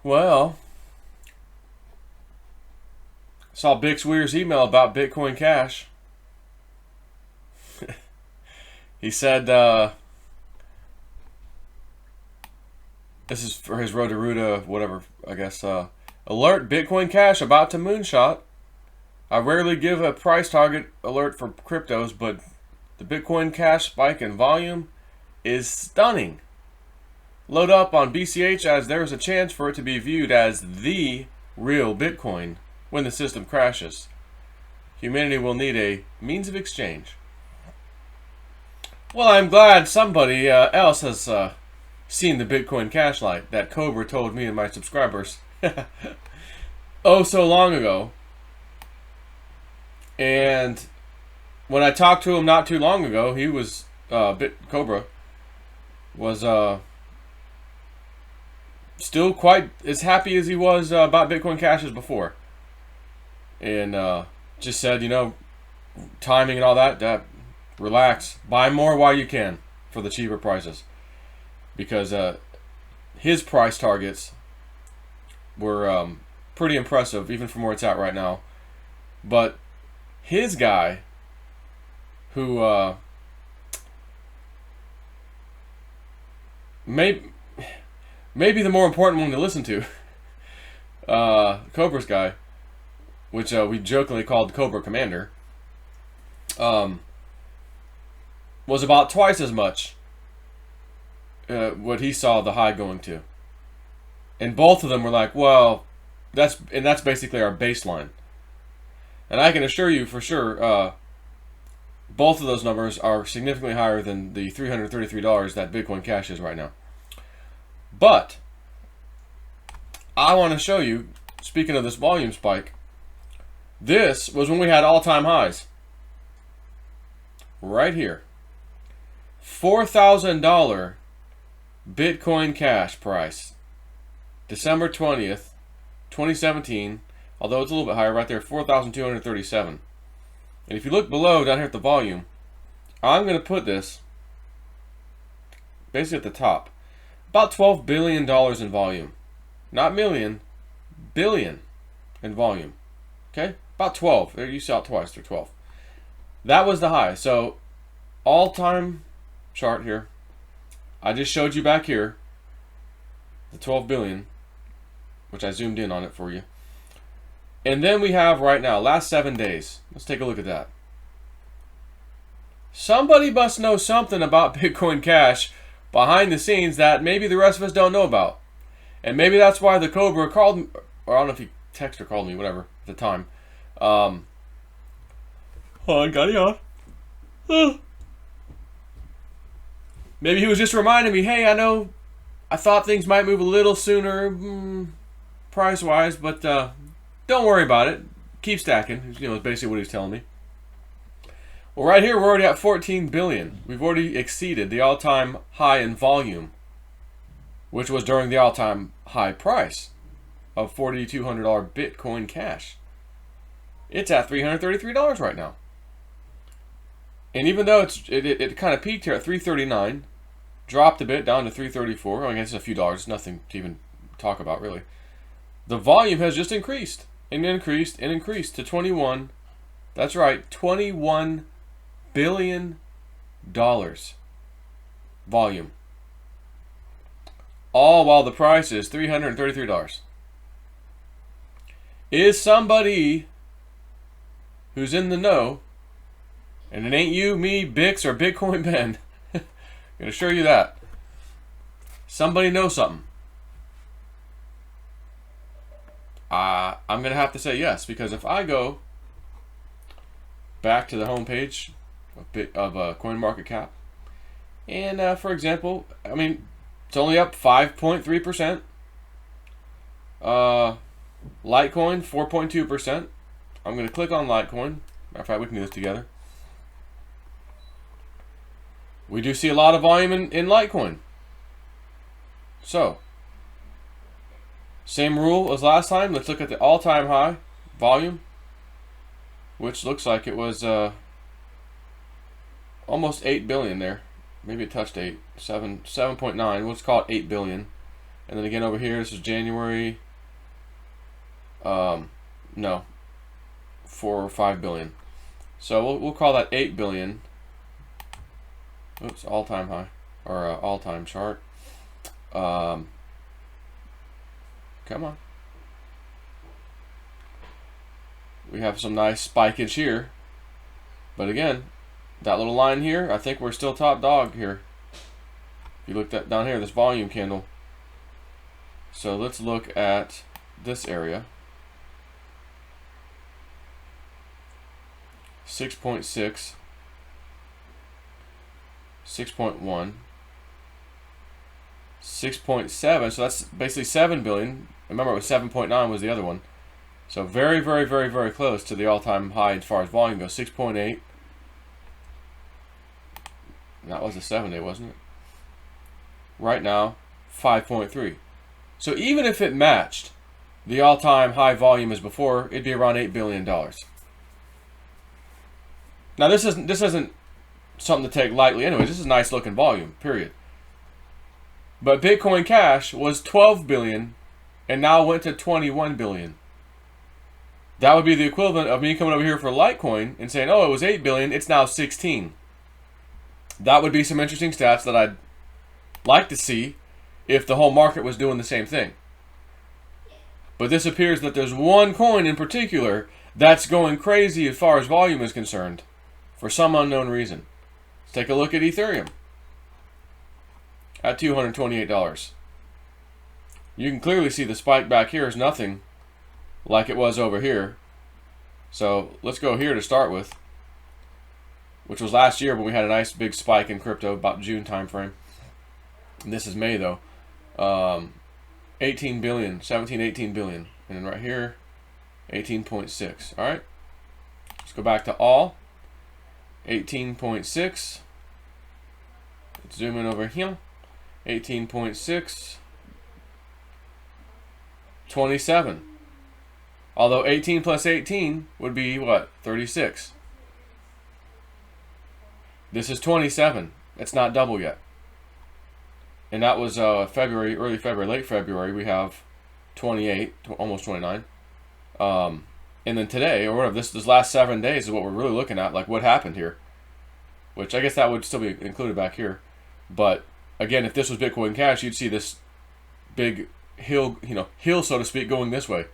Well, saw Bix Wier's email about Bitcoin Cash. He said, this is for his Roto-Rooter, whatever, I guess. Alert, Bitcoin Cash about to moonshot. I rarely give a price target alert for cryptos, but the Bitcoin Cash spike in volume is stunning. Load up on BCH as there is a chance for it to be viewed as the real Bitcoin when the system crashes. Humanity will need a means of exchange. Well, I'm glad somebody else has seen the Bitcoin Cash light that Cobra told me and my subscribers oh so long ago. And when I talked to him not too long ago, he was Cobra was still quite as happy as he was about Bitcoin Cash as before, and just said, timing and all that, relax, buy more while you can for the cheaper prices, because his price targets were pretty impressive even from where it's at right now. But his guy, who maybe the more important one to listen to, Cobra's guy, which we jokingly called Cobra Commander, was about twice as much what he saw the high going to. And both of them were like, well, that's basically our baseline. And I can assure you for sure, both of those numbers are significantly higher than the $333 that Bitcoin Cash is right now. But I want to show you, speaking of this volume spike, this was when we had all-time highs. Right here. $4,000 Bitcoin Cash price. December 20th, 2017. Although it's a little bit higher right there, 4,237. And if you look below, down here at the volume, I'm going to put this basically at the top. About $12 billion in volume. Not million, billion in volume. Okay? About 12. There, you saw it twice. They're 12. That was the high. So, all-time chart here. I just showed you back here the 12 billion, which I zoomed in on it for you. And then we have right now, last 7 days. Let's take a look at that. Somebody must know something about Bitcoin Cash behind the scenes that maybe the rest of us don't know about. And maybe that's why the Cobra called me, or I don't know if he texted or called me, whatever, at the time. Hold on, got it on. Maybe he was just reminding me, hey, I thought things might move a little sooner, price-wise, but don't worry about it. Keep stacking. Is basically what he's telling me. Well, right here, we're already at 14 billion. We've already exceeded the all-time high in volume, which was during the all-time high price of $4,200 Bitcoin Cash. It's at $333 right now. And even though it kind of peaked here at $339, dropped a bit down to $334. I guess it's a few dollars. Nothing to even talk about, really. The volume has just increased and increased and increased to 21. That's right, $21 billion volume. All while the price is $333. Is somebody who's in the know, and it ain't you, me, Bix, or Bitcoin Ben, gonna assure you that. Somebody knows something. I'm going to have to say yes, because if I go back to the homepage of CoinMarketCap, and for example, it's only up 5.3%. Litecoin, 4.2%. I'm going to click on Litecoin. Matter of fact, we can do this together. We do see a lot of volume in Litecoin. So, same rule as last time. Let's look at the all-time high volume, which looks like it was almost 8 billion there. Maybe it touched 8, 7.9. Let's call it 8 billion. And then again over here, this is January. No, 4 or 5 billion. So we'll call that 8 billion. Oops, all-time high, or all-time chart. Come on. We have some nice spikeage here. But again, that little line here, I think we're still top dog here. If you look down here, this volume candle. So let's look at this area. 6.6, 6.1, 6.7. So that's basically 7 billion. Remember, it was 7.9 was the other one. So very, very, very, very close to the all-time high as far as volume goes. 6.8. That was a 7-day, wasn't it? Right now, 5.3. So even if it matched the all-time high volume as before, it'd be around $8 billion. Now this isn't something to take lightly anyways. This is a nice looking volume, period. But Bitcoin Cash was 12 billion and now went to 21 billion. That would be the equivalent of me coming over here for Litecoin and saying, oh, it was 8 billion, it's now 16. That would be some interesting stats that I'd like to see if the whole market was doing the same thing. But this appears that there's one coin in particular that's going crazy as far as volume is concerned for some unknown reason. Let's take a look at Ethereum at $228. You can clearly see the spike back here is nothing like it was over here. So let's go here to start with, which was last year when we had a nice big spike in crypto, about June timeframe. And this is May though. 18 billion, 17, 18 billion. And then right here, 18.6. All right. Let's go back to all. 18.6. Let's zoom in over here. 18.6. 27. Although 18 plus 18 would be what? 36. This is 27. It's not double yet. And that was February, early February, late February. We have 28, almost 29. And then today, or whatever, this last 7 days is what we're really looking at, like what happened here. Which I guess that would still be included back here. But again, if this was Bitcoin Cash, you'd see this big hill, hill, so to speak, going this way.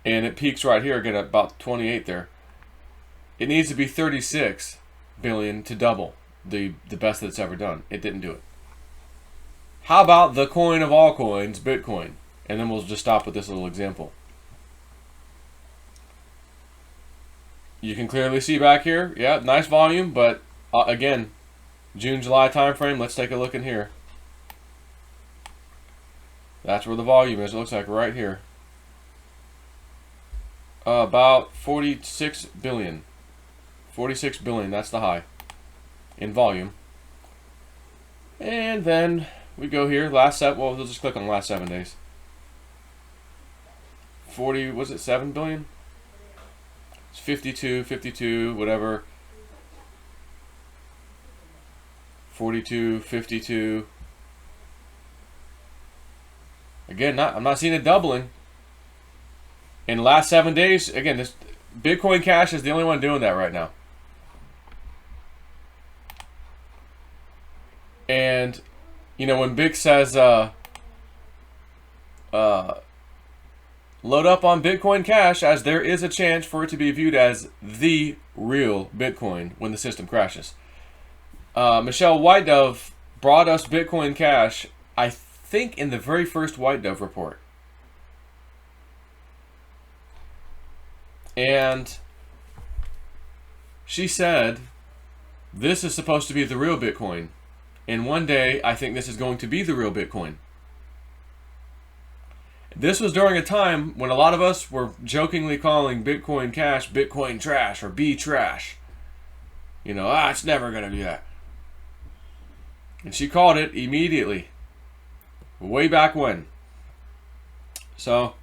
And it peaks right here again at about 28 there. It needs to be 36 billion to double the best that it's ever done. It didn't do it. How about the coin of all coins, Bitcoin? And then we'll just stop with this little example. You can clearly see back here, yeah, nice volume, but again, June, July time frame. Let's take a look in here. That's where the volume is. It looks like right here. About 46 billion. 46 billion, that's the high in volume. And then we go here, last set, well, we'll just click on the last 7 days. 40, was it 7 billion? It's 52, 52, whatever. 42, 52. Again, I'm not seeing a doubling. In the last 7 days, again, this Bitcoin Cash is the only one doing that right now. And, when Bix says, load up on Bitcoin Cash, as there is a chance for it to be viewed as the real Bitcoin when the system crashes. Michelle White Dove brought us Bitcoin Cash, I think, in the very first White Dove report. And she said, this is supposed to be the real Bitcoin. And one day, I think this is going to be the real Bitcoin. This was during a time when a lot of us were jokingly calling Bitcoin Cash Bitcoin trash or B trash. It's never going to do that. And she called it immediately. Way back when. So,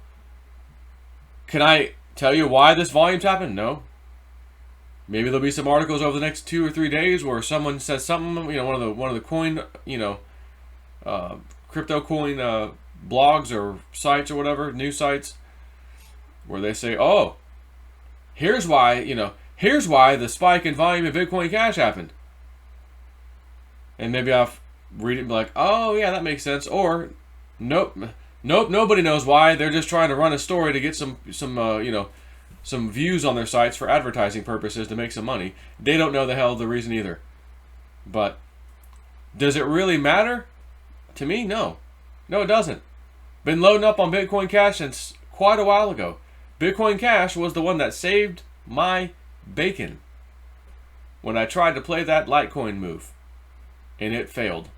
can I tell you why this volume's happened? No. Maybe there'll be some articles over the next 2 or 3 days where someone says something, one of the coin, crypto coin blogs or sites or whatever, news sites, where they say, oh, here's why the spike in volume of Bitcoin Cash happened. And maybe I'll read it and be like, oh yeah, that makes sense. Or, nope, nobody knows why. They're just trying to run a story to get some views on their sites for advertising purposes to make some money. They don't know the hell the reason either. But does it really matter? To me, no. No, it doesn't. Been loading up on Bitcoin Cash since quite a while ago. Bitcoin Cash was the one that saved my bacon when I tried to play that Litecoin move, and it failed.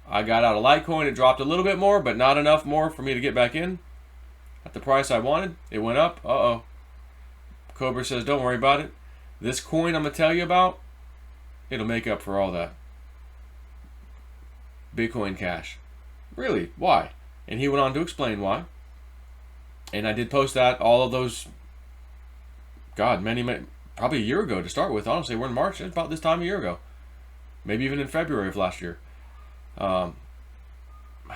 I got out of Litecoin, it dropped a little bit more, but not enough more for me to get back in at the price I wanted. It went up. Uh-oh. Cobra says, don't worry about it. This coin I'm going to tell you about, it'll make up for all that. Bitcoin Cash. Really? Why? And he went on to explain why. And I did post that, all of those, God, many, probably a year ago to start with. Honestly, we're in March. It's about this time a year ago. Maybe even in February of last year. I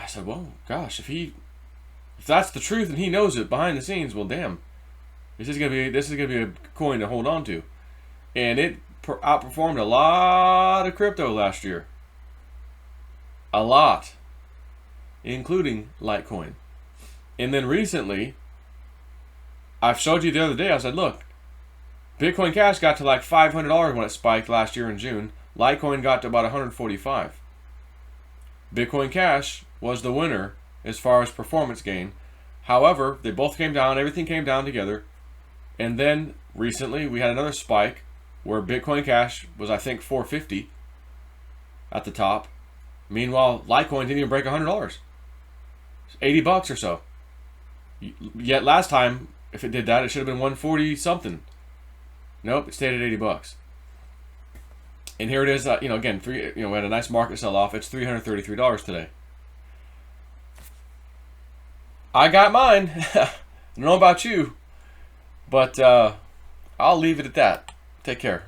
said, well, gosh, if that's the truth and he knows it behind the scenes, well, damn. This is gonna be a coin to hold on to. And it outperformed a lot of crypto last year. A lot. Including Litecoin. And then recently, I've showed you the other day, I said, look, Bitcoin Cash got to like $500 when it spiked last year in June. Litecoin got to about $145. Bitcoin Cash was the winner as far as performance gain. However, they both came down, everything came down together. And then recently we had another spike where Bitcoin Cash was, I think, $450 at the top. Meanwhile, Litecoin didn't even break $100. $80 or so. Yet last time, if it did that, it should have been 140 something. Nope, it stayed at $80. And here it is. Again, we had a nice market sell-off. It's $333 today. I got mine. I don't know about you, but I'll leave it at that. Take care.